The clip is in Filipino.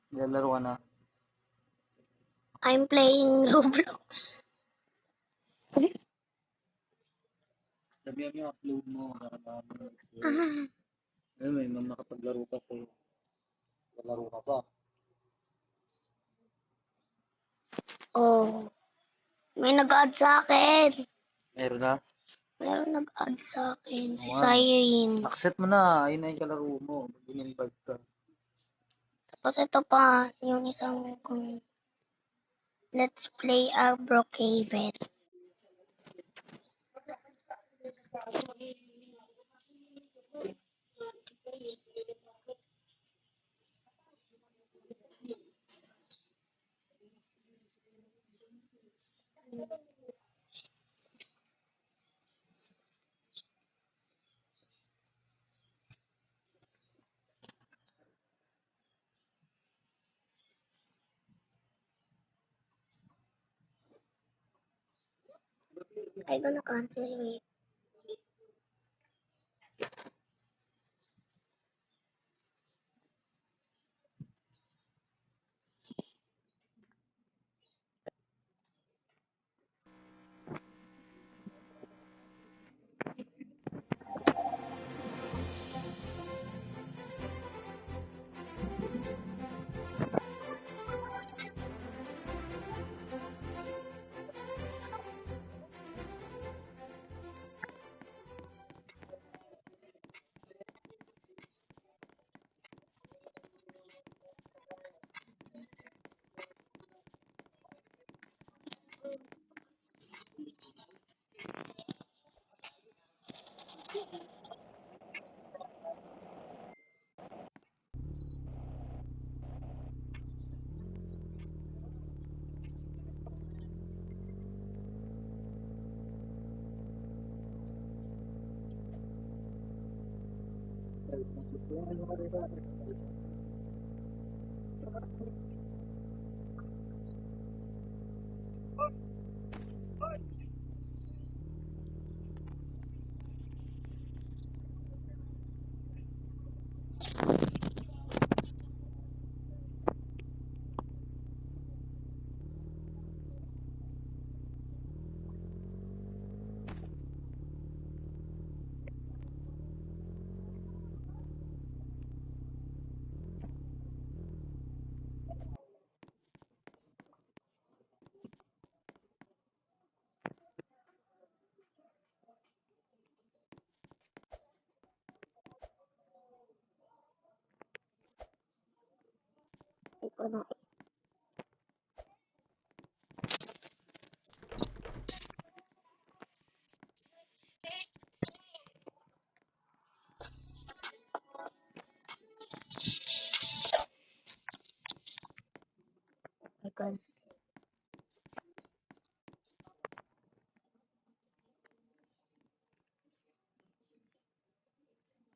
Naglalaro ka na. I'm playing Roblox. Sabihan mo yung upload mo. Ayun, may makapaglaro ka sa'yo. Naglalaro ka pa. Oh, may nag-add sa akin. Meron na? Meron nag-add sa akin. Si Oo nga. Siren. Accept mo na. Ayun na yung kalaro mo. Mag-invite ka. Tapos ito pa, yung isang Let's Play a Brookhaven. Ay, gonna cancel it. Ito na. Because